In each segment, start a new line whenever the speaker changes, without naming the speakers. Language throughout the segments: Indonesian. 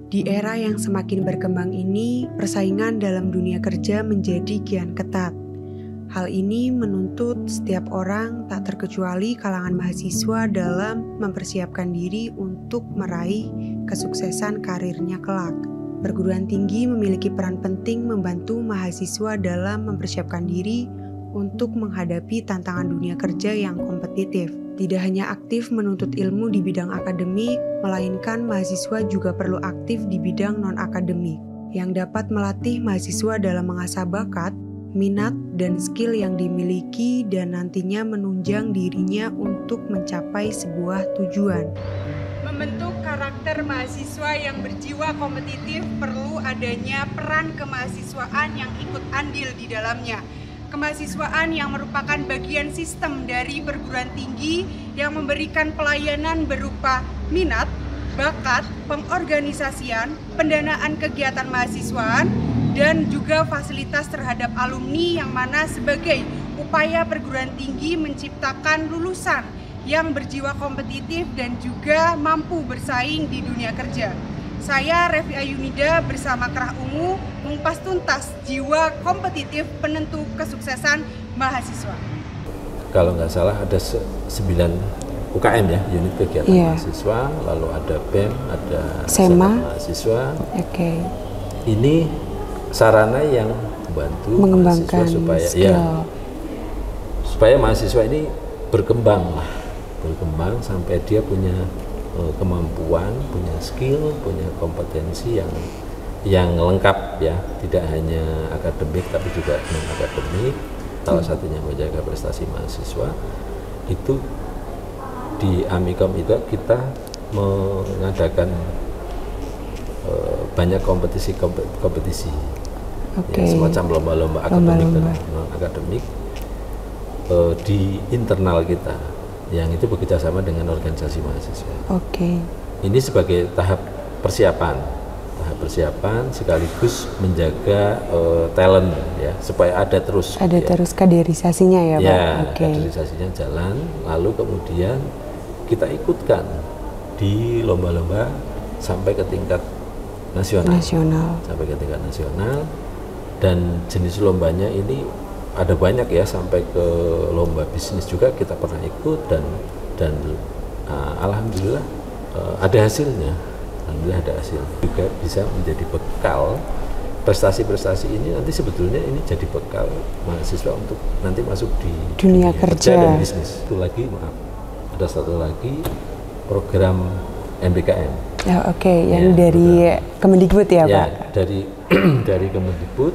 Di era yang semakin berkembang ini, persaingan dalam dunia kerja menjadi kian ketat. Hal ini menuntut setiap orang, tak terkecuali kalangan mahasiswa, dalam mempersiapkan diri untuk meraih kesuksesan karirnya kelak. Perguruan tinggi memiliki peran penting membantu mahasiswa dalam mempersiapkan diri untuk menghadapi tantangan dunia kerja yang kompetitif. Tidak hanya aktif menuntut ilmu di bidang akademik, melainkan mahasiswa juga perlu aktif di bidang non-akademik, yang dapat melatih mahasiswa dalam mengasah bakat, minat, dan skill yang dimiliki dan nantinya menunjang dirinya untuk mencapai sebuah tujuan.
Membentuk karakter mahasiswa yang berjiwa kompetitif perlu adanya peran kemahasiswaan yang ikut andil di dalamnya. Kemahasiswaan yang merupakan bagian sistem dari perguruan tinggi yang memberikan pelayanan berupa minat, bakat, pengorganisasian, pendanaan kegiatan mahasiswaan, dan juga fasilitas terhadap alumni, yang mana sebagai upaya perguruan tinggi menciptakan lulusan yang berjiwa kompetitif dan juga mampu bersaing di dunia kerja. Saya Revi Ayunida bersama Kerah Ungu mengupas tuntas jiwa kompetitif penentu kesuksesan mahasiswa.
Kalau nggak salah ada 9 UKM ya, unit kegiatan mahasiswa, lalu ada BEM, ada SEMA mahasiswa. Ini sarana yang membantu
mengembangkan
mahasiswa supaya mahasiswa ini berkembang sampai dia punya kemampuan, punya skill, punya kompetensi yang lengkap ya, tidak hanya akademik tapi juga non akademik. Salah satunya menjaga prestasi mahasiswa. Itu di Amikom itu kita mengadakan banyak kompetisi ya, semacam lomba-lomba akademik dan non akademik di internal kita, yang itu bekerjasama dengan organisasi mahasiswa. Ini sebagai tahap persiapan sekaligus menjaga talent ya, supaya ada terus
kaderisasinya ya Pak.
Kaderisasinya jalan, lalu kemudian kita ikutkan di lomba-lomba sampai ke tingkat nasional. Sampai ke tingkat nasional, dan jenis lombanya ini ada banyak ya, sampai ke lomba bisnis juga kita pernah ikut, dan alhamdulillah ada hasilnya. Alhamdulillah ada hasil, juga bisa menjadi bekal. Prestasi-prestasi ini nanti sebetulnya ini jadi bekal mahasiswa untuk nanti masuk di dunia kerja dan bisnis. Itu lagi, ada satu lagi program MBKM.
Yang dari Kemendikbud ya Pak?
Dari Kemendikbud,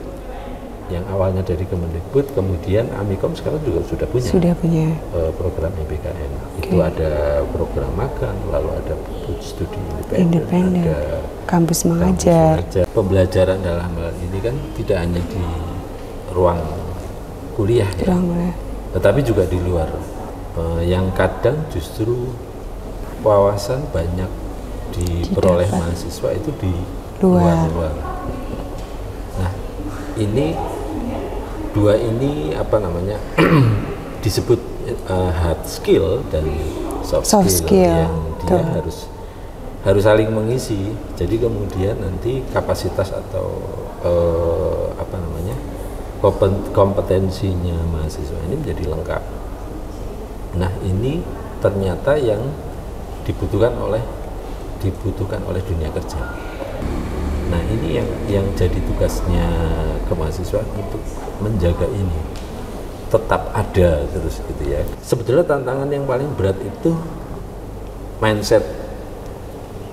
yang awalnya dari Kemendikbud, kemudian Amikom sekarang juga sudah punya program MBKM. Itu ada program magang, lalu ada studi independen, ada
kampus mengajar.
Pembelajaran dalam hal ini kan tidak hanya di ruang kuliah ya, tetapi juga di luar, yang kadang justru wawasan banyak diperoleh mahasiswa itu di luar. Nah, ini dua ini disebut hard skill dan soft skill yang dia harus saling mengisi. Jadi kemudian nanti kapasitas atau kompetensinya mahasiswa ini menjadi lengkap. Nah, ini ternyata yang dibutuhkan oleh dunia kerja. Nah, ini yang jadi tugasnya kemahasiswaan untuk menjaga ini tetap ada terus gitu ya. Sebetulnya tantangan yang paling berat itu mindset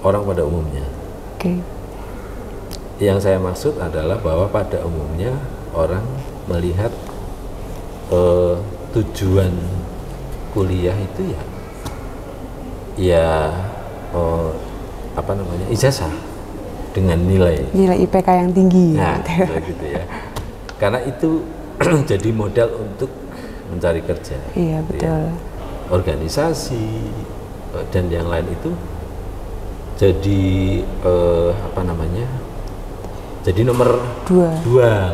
orang pada umumnya. Yang saya maksud adalah bahwa pada umumnya orang melihat tujuan kuliah itu ijazah dengan nilai
IPK yang tinggi.
Nah, gitu ya. Karena itu jadi modal untuk mencari kerja.
Iya, betul.
Ya. Organisasi dan yang lain itu jadi jadi nomor dua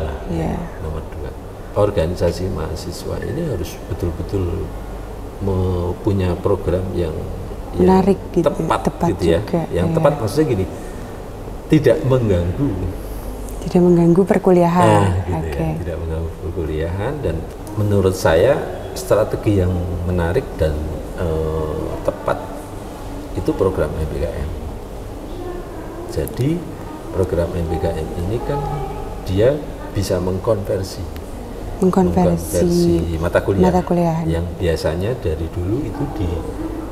lah.
Yeah.
Nomor 2. Organisasi mahasiswa ini harus betul-betul punya program yang
menarik,
tepat gitu ya.
Juga,
yang tepat maksudnya gini, tidak mengganggu.
Tidak mengganggu perkuliahan.
Gitu ya, tidak mengganggu perkuliahan, dan menurut saya strategi yang menarik dan tepat itu program MBKM. Jadi program MBKM ini kan dia bisa mengkonversi mata kuliah yang biasanya dari dulu itu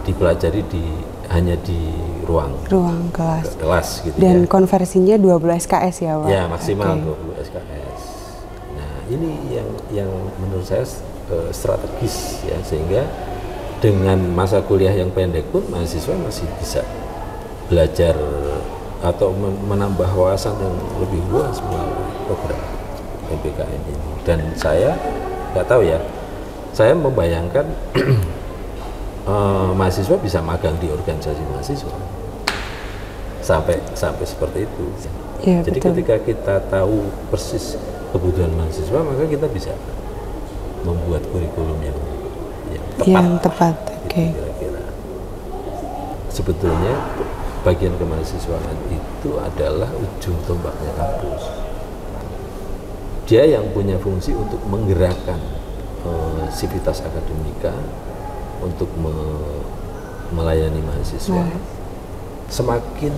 dipelajari hanya di ruang kelas gitu.
Dan konversinya 20 SKS ya Pak?
Ya, maksimal 20 SKS. Nah, ini yang menurut saya strategis ya, sehingga dengan masa kuliah yang pendek pun mahasiswa masih bisa belajar atau menambah wawasan yang lebih luas melalui program MBKM ini. Dan saya nggak tahu ya, saya membayangkan mahasiswa bisa magang di organisasi mahasiswa sampai seperti itu.
Ya,
jadi betul. Ketika kita tahu persis kebutuhan mahasiswa, maka kita bisa membuat kurikulum yang tepat. Oke. Kira-kira. Sebetulnya bagian kemahasiswaan itu adalah ujung tombaknya kampus. Dia yang punya fungsi untuk menggerakkan sivitas akademika untuk melayani mahasiswa. Semakin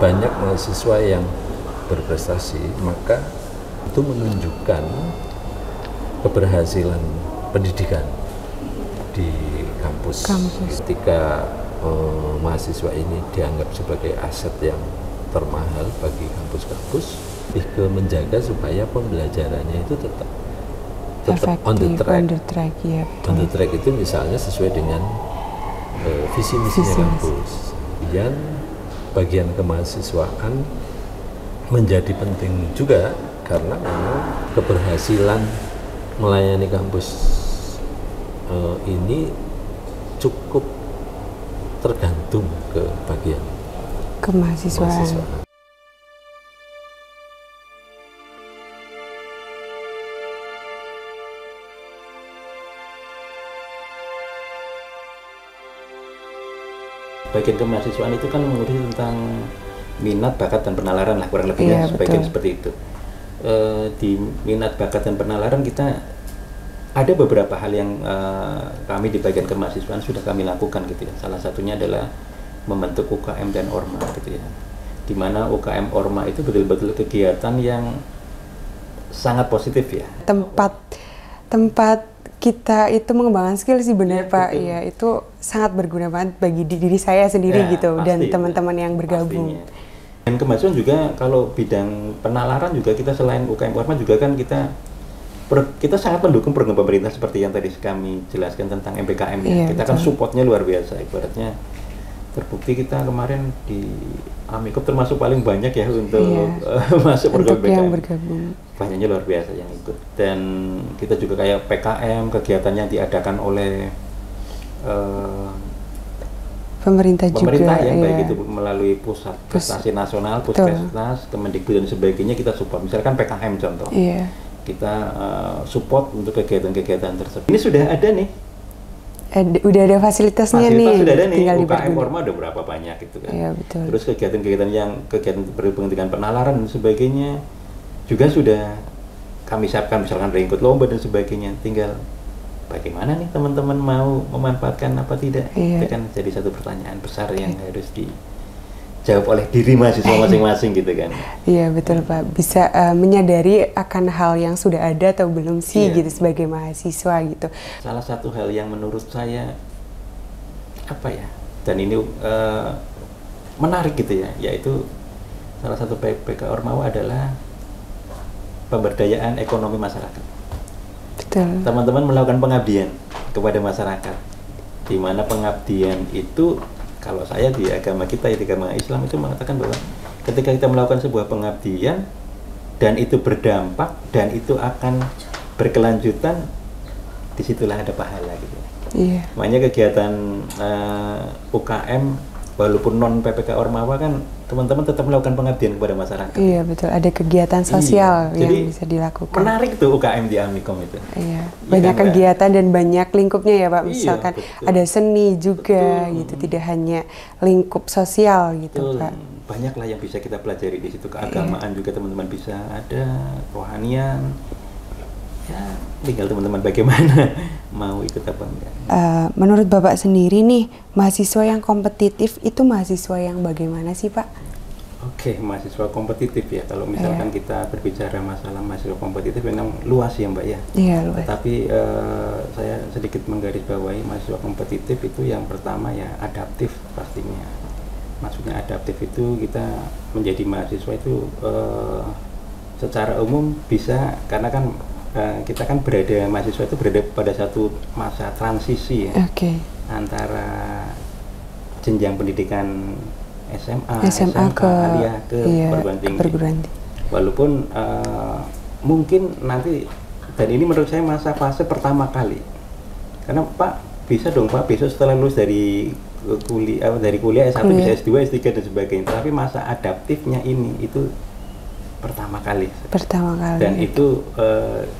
banyak mahasiswa yang berprestasi, maka itu menunjukkan keberhasilan pendidikan di kampus. Ketika mahasiswa ini dianggap sebagai aset yang termahal bagi kampus-kampus, ke menjaga supaya pembelajarannya itu tetap on the track. Ya, on the track itu misalnya sesuai dengan visi misinya kampus. Kemudian bagian kemahasiswaan menjadi penting juga karena memang keberhasilan melayani kampus ini cukup tergantung ke bagian
kemahasiswaan.
Bagian kemahasiswaan itu kan mengurusi tentang minat, bakat, dan penalaran lah, kurang lebihnya sebagian seperti itu. Di minat, bakat, dan penalaran kita ada beberapa hal yang kami di bagian kemahasiswaan sudah kami lakukan gitu ya. Salah satunya adalah membentuk UKM dan Orma gitu ya. Di mana UKM Orma itu betul-betul kegiatan yang sangat positif ya. Tempat kita itu mengembangkan skill sih benar Pak. Iya, itu sangat berguna banget bagi diri saya sendiri gitu, dan teman-teman yang bergabung. Pastinya. Dan kemahasiswaan juga kalau bidang penalaran juga kita selain UKM Orma juga kan kita sangat mendukung program pemerintah seperti yang tadi kami jelaskan tentang MBKM ya. Kita kan supportnya luar biasa, ibaratnya terbukti kita kemarin di Amikop termasuk paling banyak ya untuk masuk program MBKM. Yang bergabung. Banyaknya luar biasa yang ikut, dan kita juga kayak PKM, kegiatan yang diadakan oleh pemerintah juga, yang baik itu melalui pusat prestasi nasional, Puskesmas, Kemendikbud dan sebagainya kita support. Misalkan PKM contoh, kita support untuk kegiatan-kegiatan tersebut. Ini sudah ada nih. Udah ada fasilitasnya nih. Sudah ada nih. UKM Orma udah berapa banyak gitu kan. Iya, betul. Terus kegiatan berhubungan dengan penalaran dan sebagainya juga sudah kami siapkan, misalkan ikut lomba dan sebagainya. Tinggal bagaimana nih teman-teman mau memanfaatkan apa tidak? Itu kan jadi satu pertanyaan besar yang harus dijawab oleh diri mahasiswa masing-masing gitu kan. Iya betul Pak. Bisa menyadari akan hal yang sudah ada atau belum sih gitu sebagai mahasiswa gitu. Salah satu hal yang menurut saya apa ya, dan ini menarik gitu ya, yaitu salah satu PPK Ormawa adalah pemberdayaan ekonomi masyarakat. Betul. Teman-teman melakukan pengabdian kepada masyarakat, di mana pengabdian itu kalau saya di agama kita, di agama Islam itu mengatakan bahwa ketika kita melakukan sebuah pengabdian dan itu berdampak dan itu akan berkelanjutan, disitulah ada pahala gitu. Iya. Makanya kegiatan UKM walaupun non PPK Ormawa kan teman-teman tetap melakukan pengabdian kepada masyarakat. Iya betul, ada kegiatan sosial yang bisa dilakukan. Menarik tuh UKM di Amikom itu. Iya, banyak kegiatan dan banyak lingkupnya ya Pak. Misalkan ada seni juga gitu, tidak hanya lingkup sosial gitu Pak. banyaklah yang bisa kita pelajari di situ. Keagamaan juga teman-teman bisa ada, rohanian. Ya, tinggal teman-teman bagaimana mau ikut apa enggak.
Menurut Bapak sendiri nih, mahasiswa yang kompetitif itu mahasiswa yang bagaimana sih, Pak?
Oke, mahasiswa kompetitif ya. Kalau misalkan kita berbicara masalah mahasiswa kompetitif memang luas ya Mbak ya.
Iya, luas.
Tetapi saya sedikit menggarisbawahi mahasiswa kompetitif itu yang pertama ya adaptif pastinya. Maksudnya adaptif itu kita menjadi mahasiswa itu secara umum bisa, karena kan kita kan mahasiswa itu berada pada satu masa transisi ya, antara jenjang pendidikan SMA ke aliyah ke perguruan tinggi. Walaupun mungkin nanti, dan ini menurut saya masa fase pertama kali, karena Pak bisa dong Pak besok setelah lulus dari kuliah S1 bisa S2, S3 dan sebagainya, tapi masa adaptifnya ini itu pertama kali. Dan itu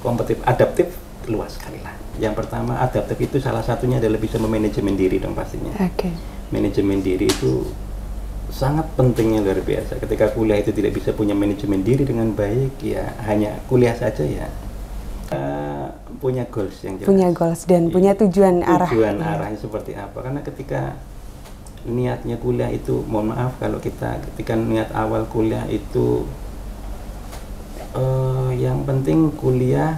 kompetitif, adaptif luas sekali lah. Yang pertama adaptif itu salah satunya adalah bisa memanajemen diri dong pastinya. Manajemen diri itu sangat pentingnya, luar biasa. Ketika kuliah itu tidak bisa punya manajemen diri dengan baik, ya hanya kuliah saja ya. Punya goals yang jelas.
Punya goals dan punya tujuan
arahnya seperti apa. Karena ketika niatnya kuliah itu, mohon maaf kalau ketika niat awal kuliah itu yang penting kuliah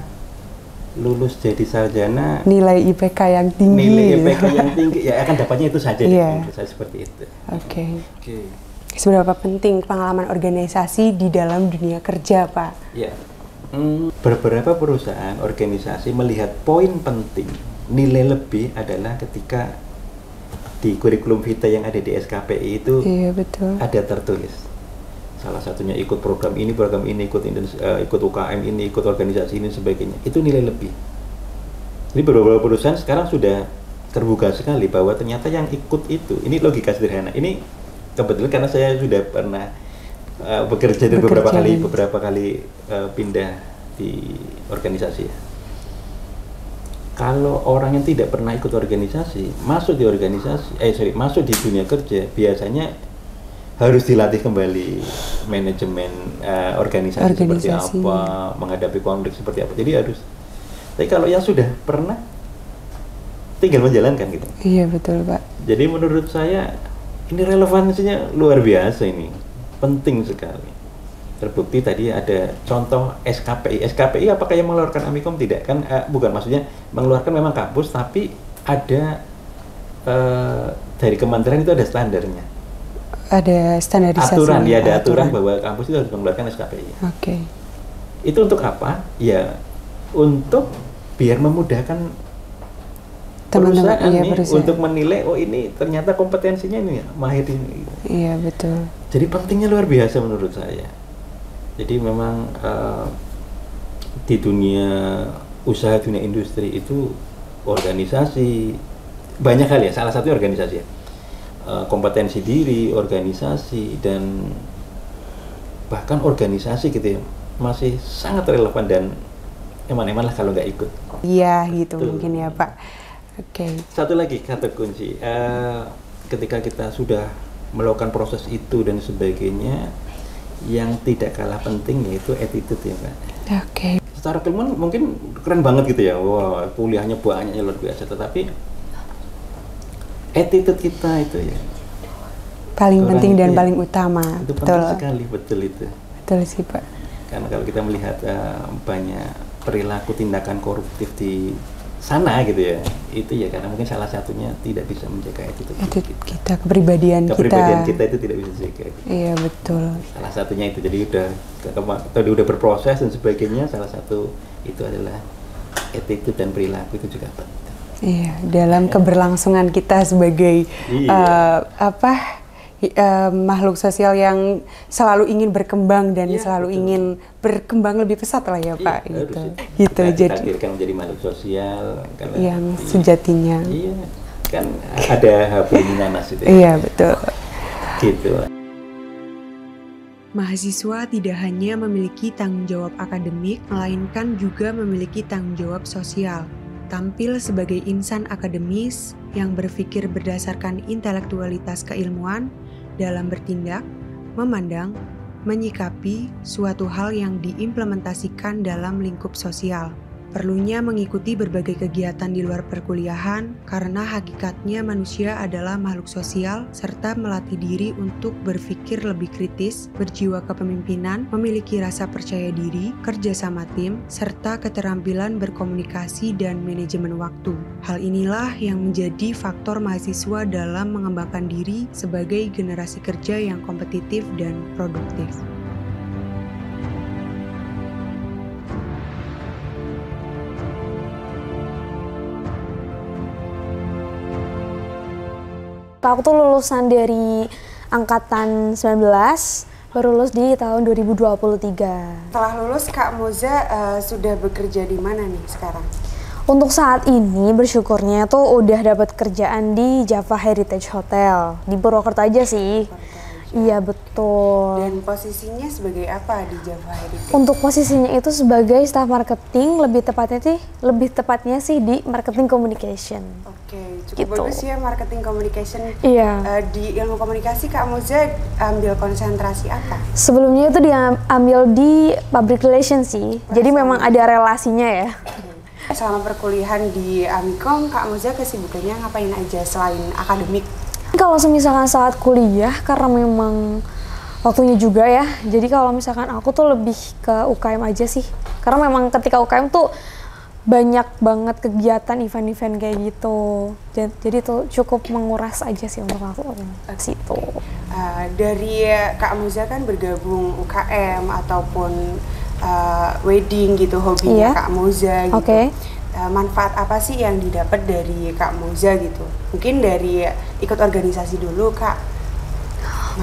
lulus jadi sarjana,
nilai IPK yang tinggi,
ya akan dapatnya itu saja. Menurut saya seperti itu.
Seberapa penting pengalaman organisasi di dalam dunia kerja, Pak?
Ya, beberapa perusahaan organisasi melihat poin penting nilai lebih adalah ketika di kurikulum vitae yang ada di SKPI itu ada tertulis. Salah satunya ikut program ini, ikut UKM ini, ikut organisasi ini, sebagainya. Itu nilai lebih. Jadi beberapa perusahaan sekarang sudah terbuka sekali bahwa ternyata yang ikut itu, ini logika sederhana. Ini kebetulan karena saya sudah pernah bekerja beberapa kali pindah di organisasi. Kalau orang yang tidak pernah ikut organisasi, masuk di dunia kerja, biasanya harus dilatih kembali manajemen organisasi seperti apa, menghadapi konflik seperti apa. Jadi harus. Tapi kalau yang sudah pernah, tinggal menjalankan gitu.
Iya betul Pak.
Jadi menurut saya ini relevansinya luar biasa, ini penting sekali. Terbukti tadi ada contoh SKPI. SKPI apakah yang mengeluarkan Amikom? Tidak kan? Bukan, maksudnya mengeluarkan memang kampus, tapi ada dari kementerian itu ada standarnya.
Ada standarisasi.
Aturan, ya ada aturan bahwa kampus itu harus mengeluarkan SKPI. Itu untuk apa? Ya untuk biar memudahkan perusahaan untuk menilai, oh ini ternyata kompetensinya ini ya, mahir ini.
Iya betul.
Jadi pentingnya luar biasa menurut saya. Jadi memang di dunia usaha, dunia industri itu organisasi banyak hal ya. Salah satu organisasi ya. Kompetensi diri, organisasi, dan bahkan organisasi gitu ya, masih sangat relevan dan eman-eman lah kalau nggak ikut.
Iya gitu mungkin ya Pak.
Satu lagi kata kunci, ketika kita sudah melakukan proses itu dan sebagainya, yang tidak kalah penting yaitu attitude ya Pak. Secara keilmuan mungkin keren banget gitu ya, wah kuliahnya banyaknya luar biasa, tetapi attitude kita itu ya
paling penting dan paling utama.
Itu penting sekali, betul itu.
Betul sih Pak.
Karena kalau kita melihat banyak perilaku tindakan koruptif di sana gitu ya, itu ya karena mungkin salah satunya tidak bisa menjaga attitude
kita, kepribadian
kita itu tidak bisa dijaga.
Iya betul.
Salah satunya itu, jadi udah berproses dan sebagainya, salah satu itu adalah attitude dan perilaku itu juga penting.
Iya, dalam keberlangsungan kita sebagai makhluk sosial yang selalu ingin berkembang dan selalu ingin berkembang lebih pesat lah ya Pak. Gitu.
Jadi ditakdirkan menjadi makhluk sosial
yang sejatinya.
Iya, kan ada hablum minanas itu.
Iya betul.
Gitu.
Mahasiswa tidak hanya memiliki tanggung jawab akademik, melainkan juga memiliki tanggung jawab sosial. Tampil sebagai insan akademis yang berpikir berdasarkan intelektualitas keilmuan dalam bertindak, memandang, menyikapi suatu hal yang diimplementasikan dalam lingkup sosial. Perlunya mengikuti berbagai kegiatan di luar perkuliahan karena hakikatnya manusia adalah makhluk sosial serta melatih diri untuk berpikir lebih kritis, berjiwa kepemimpinan, memiliki rasa percaya diri, kerja sama tim, serta keterampilan berkomunikasi dan manajemen waktu. Hal inilah yang menjadi faktor mahasiswa dalam mengembangkan diri sebagai generasi kerja yang kompetitif dan produktif.
Aku tuh lulusan dari angkatan 19, baru lulus di tahun 2023.
Setelah lulus, Kak Moza sudah bekerja di mana nih sekarang?
Untuk saat ini bersyukurnya tuh udah dapat kerjaan di Java Heritage Hotel di Purwokerto aja sih. Iya betul.
Dan posisinya sebagai apa di Java Heritage?
Untuk posisinya itu sebagai staff marketing, lebih tepatnya sih di marketing communication.
Oke, cukup
Gitu.
bagus ya marketing communication.
Iya.
Di ilmu komunikasi Kak Moza ambil konsentrasi apa?
Sebelumnya itu diambil di public relations sih. Jadi memang ada relasinya ya.
Selama perkuliahan di Amikom, Kak Moza kesibukannya ngapain aja selain akademik?
Kalau misalkan saat kuliah, karena memang waktunya juga ya, jadi kalau misalkan aku tuh lebih ke UKM aja sih. Karena memang ketika UKM tuh banyak banget kegiatan event-event kayak gitu. Jadi tuh cukup menguras aja sih untuk aku situ.
Dari Kak Moza kan bergabung UKM ataupun wedding gitu, hobinya Kak Moza gitu.
Oke.
Manfaat apa sih yang didapat dari Kak Moza gitu? Mungkin dari ikut organisasi dulu Kak,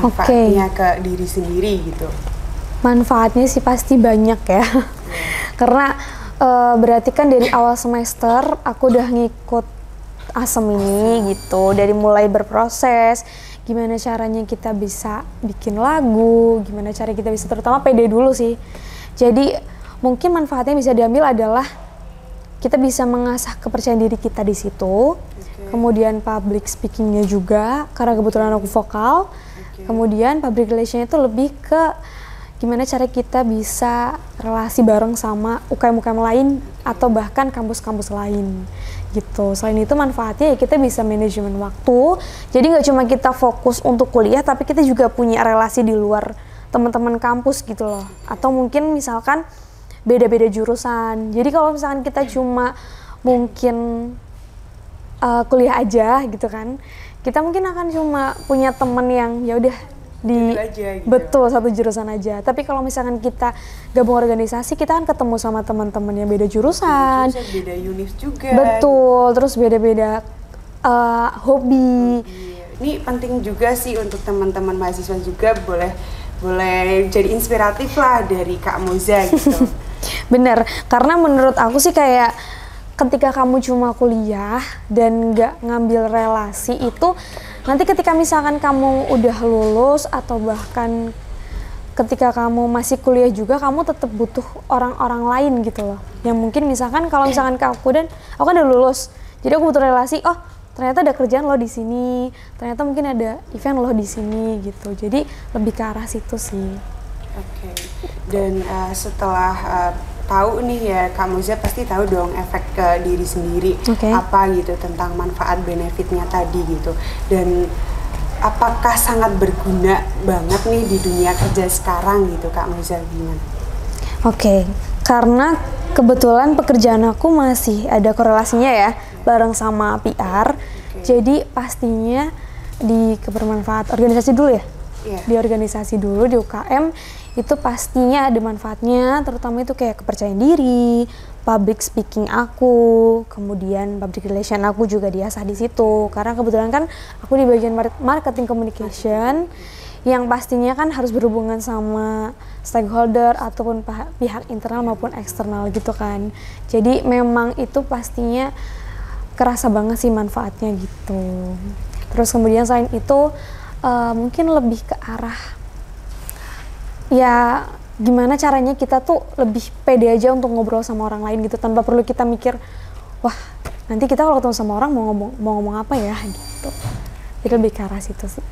manfaatnya ke diri sendiri gitu.
Manfaatnya sih pasti banyak ya. Karena berarti kan dari awal semester aku udah ngikut ASEM ini gitu. Dari mulai berproses, gimana caranya kita bisa bikin lagu, gimana cara kita bisa, terutama PD dulu sih. Jadi mungkin manfaatnya bisa diambil adalah kita bisa mengasah kepercayaan diri kita di situ. Kemudian public speakingnya juga, karena kebetulan aku vokal. Kemudian public relation itu lebih ke gimana cara kita bisa relasi bareng sama UKM-UKM lain atau bahkan kampus-kampus lain gitu. Selain itu manfaatnya ya kita bisa manajemen waktu. Jadi nggak cuma kita fokus untuk kuliah, tapi kita juga punya relasi di luar teman-teman kampus gitu loh. Atau mungkin misalkan beda-beda jurusan. Jadi kalau misalkan kita cuma mungkin kuliah aja gitu kan, kita mungkin akan cuma punya temen yang ya udah di
aja, gitu.
Betul, satu jurusan aja. Tapi kalau misalkan kita gabung organisasi, kita kan ketemu sama teman-teman yang beda jurusan,
beda univ juga.
Betul, terus beda-beda hobi.
Ini penting juga sih untuk teman-teman mahasiswa juga, boleh jadi inspiratif lah dari Kak Moza gitu.
Bener, karena menurut aku sih kayak ketika kamu cuma kuliah dan nggak ngambil relasi itu, nanti ketika misalkan kamu udah lulus atau bahkan ketika kamu masih kuliah juga, kamu tetap butuh orang-orang lain gitu loh. Yang mungkin misalkan kalau misalkan aku kan udah lulus, jadi aku butuh relasi. Oh, ternyata ada kerjaan lo di sini, ternyata mungkin ada event lo di sini gitu. Jadi lebih ke arah situ sih.
Oke. Dan setelah tahu nih ya, Kak Moza pasti tahu dong efek ke diri sendiri apa gitu tentang manfaat benefitnya tadi gitu. Dan apakah sangat berguna banget nih di dunia kerja sekarang gitu, Kak Moza, gimana?
Oke, karena kebetulan pekerjaan aku masih ada korelasinya ya bareng sama PR. Jadi pastinya di kebermanfaat organisasi dulu ya. Di organisasi dulu di UKM itu pastinya ada manfaatnya, terutama itu kayak kepercayaan diri, public speaking aku, kemudian public relation aku juga diasah di situ. Karena kebetulan kan aku di bagian marketing communication yang pastinya kan harus berhubungan sama stakeholder ataupun pihak internal maupun eksternal gitu kan. Jadi memang itu pastinya kerasa banget sih manfaatnya gitu. Terus kemudian selain itu mungkin lebih ke arah ya gimana caranya kita tuh lebih pede aja untuk ngobrol sama orang lain gitu, tanpa perlu kita mikir wah nanti kita kalau ketemu sama orang mau ngomong apa ya gitu. Jadi lebih ke arah situ sih.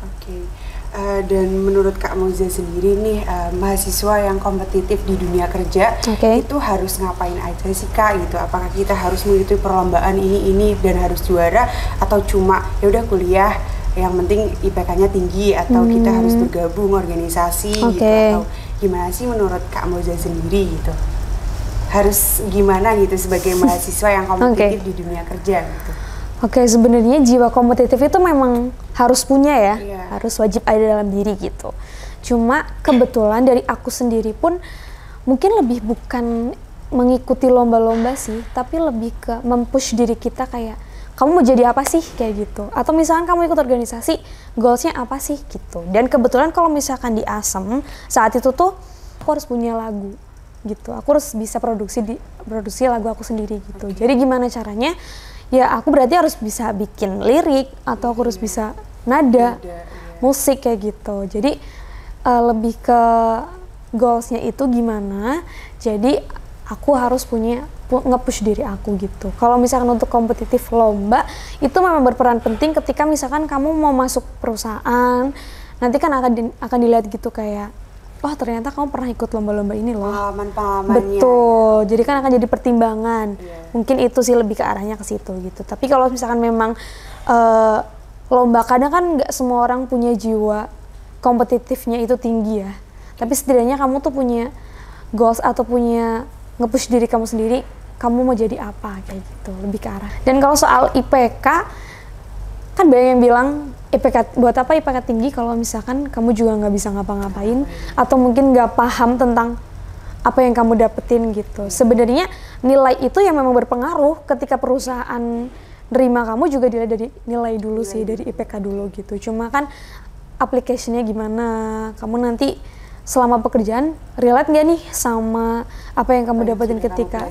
Oke. Dan menurut Kak Moza sendiri nih, mahasiswa yang kompetitif di dunia kerja itu harus ngapain aja sih Kak gitu? Apakah kita harus mengikuti perlombaan ini dan harus juara, atau cuma ya udah kuliah yang penting IPK-nya tinggi, atau kita harus bergabung organisasi gitu, atau gimana sih menurut Kak Moza sendiri gitu? Harus gimana gitu sebagai mahasiswa yang kompetitif di dunia kerja gitu?
Sebenarnya jiwa kompetitif itu memang harus punya ya, harus wajib ada dalam diri gitu. Cuma kebetulan dari aku sendiri pun mungkin lebih bukan mengikuti lomba-lomba sih, tapi lebih ke mempush diri kita kayak, kamu mau jadi apa sih kayak gitu. Atau misalkan kamu ikut organisasi, goalsnya apa sih gitu. Dan kebetulan kalau misalkan di ASEM saat itu tuh aku harus punya lagu gitu. Aku harus bisa produksi lagu aku sendiri gitu. Jadi gimana caranya? Ya aku berarti harus bisa bikin lirik, atau aku harus bisa nada, musik kayak gitu. Jadi lebih ke goalsnya itu gimana. Jadi aku harus nge-push diri aku gitu. Kalau misalkan untuk kompetitif lomba, itu memang berperan penting ketika misalkan kamu mau masuk perusahaan. Nanti kan akan dilihat gitu kayak, oh ternyata kamu pernah ikut lomba-lomba ini loh.
Pengalamannya.
Betul, jadi kan akan jadi pertimbangan. Mungkin itu sih lebih ke arahnya ke situ gitu. Tapi kalau misalkan memang lomba, kadang kan nggak semua orang punya jiwa kompetitifnya itu tinggi ya. Tapi setidaknya kamu tuh punya goals atau punya nge-push diri kamu sendiri, kamu mau jadi apa kayak gitu, lebih ke arah. Dan kalau soal IPK, kan banyak yang bilang IPK, buat apa IPK tinggi kalau misalkan kamu juga nggak bisa ngapa-ngapain, atau mungkin nggak paham tentang apa yang kamu dapetin gitu. Sebenarnya nilai itu yang memang berpengaruh ketika perusahaan nerima kamu juga dilihat dari nilai dulu sih, dari IPK dulu gitu. Cuma kan application-nya gimana, kamu nanti selama pekerjaan relate nggak nih sama apa yang kamu dapetin ketika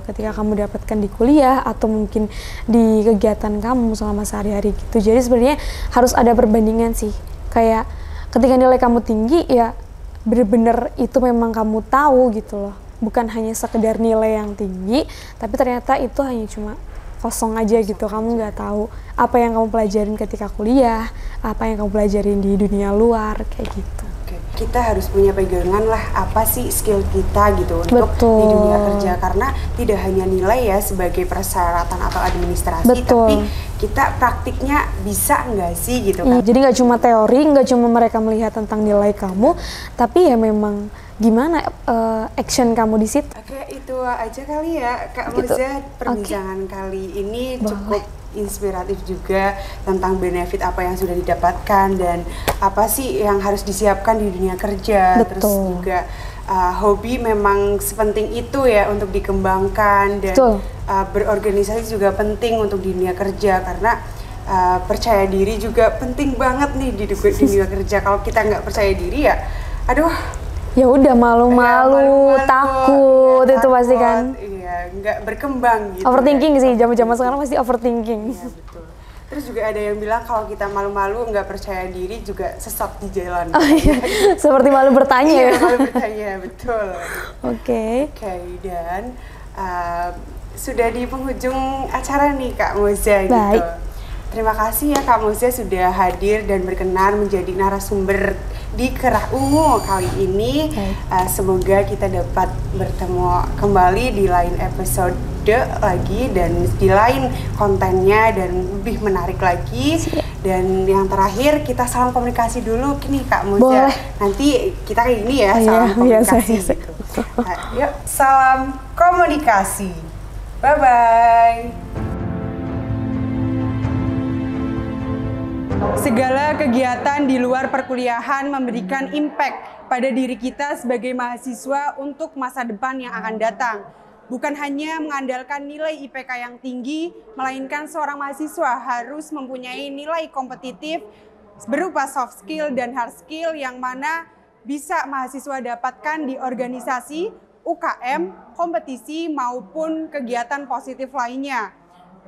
ketika kamu dapatkan di kuliah atau mungkin di kegiatan kamu selama sehari-hari gitu. Jadi sebenarnya harus ada perbandingan sih, kayak ketika nilai kamu tinggi ya bener-bener itu memang kamu tahu gitu loh, bukan hanya sekedar nilai yang tinggi tapi ternyata itu hanya cuma kosong aja gitu, kamu nggak tahu apa yang kamu pelajarin ketika kuliah, apa yang kamu pelajarin di dunia luar kayak gitu.
Kita harus punya pegangan lah apa sih skill kita gitu untuk di dunia kerja, karena tidak hanya nilai ya sebagai persyaratan atau administrasi, tapi kita praktiknya bisa nggak sih gitu kan.
Jadi nggak cuma teori, nggak cuma mereka melihat tentang nilai kamu, tapi ya memang gimana action kamu di situ.
Oke, itu aja kali ya Kak Moza, perbincangan kali ini cukup inspiratif juga tentang benefit apa yang sudah didapatkan dan apa sih yang harus disiapkan di dunia kerja. Terus juga hobi memang sepenting itu ya untuk dikembangkan, dan berorganisasi juga penting untuk di dunia kerja, karena percaya diri juga penting banget nih di dunia kerja. Kalau kita nggak percaya diri ya aduh,
ya udah malu-malu, takut itu pasti kan.
Iya, nggak berkembang gitu.
Overthinking sih, zaman-zaman sekarang pasti overthinking.
Iya, betul. Terus juga ada yang bilang kalau kita malu-malu, nggak percaya diri juga sesat di jalan.
Oh, iya. Seperti malu bertanya ya.
Malu bertanya, betul.
Oke,
dan sudah di penghujung acara nih Kak Moza gitu. Terima kasih ya Kak Moza sudah hadir dan berkenan menjadi narasumber di Kerah Ungu kali ini. Semoga kita dapat bertemu kembali di lain episode lagi dan di lain kontennya dan lebih menarik lagi. Dan yang terakhir kita salam komunikasi dulu nih Kak Moza. Nanti kita kayak gini ya, salam komunikasi gitu. Yuk, salam komunikasi. Bye-bye.
Segala kegiatan di luar perkuliahan memberikan impact pada diri kita sebagai mahasiswa untuk masa depan yang akan datang. Bukan hanya mengandalkan nilai IPK yang tinggi, melainkan seorang mahasiswa harus mempunyai nilai kompetitif berupa soft skill dan hard skill yang mana bisa mahasiswa dapatkan di organisasi, UKM, kompetisi maupun kegiatan positif lainnya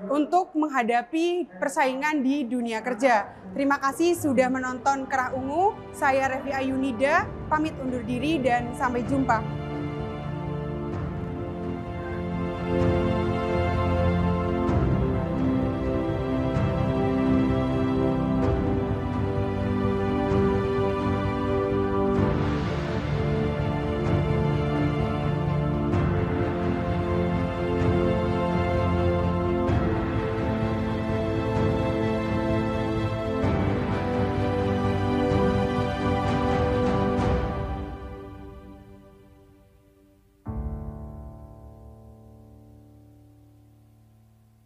untuk menghadapi persaingan di dunia kerja. Terima kasih sudah menonton Kerah Ungu. Saya Revi Ayunida, pamit undur diri dan sampai jumpa.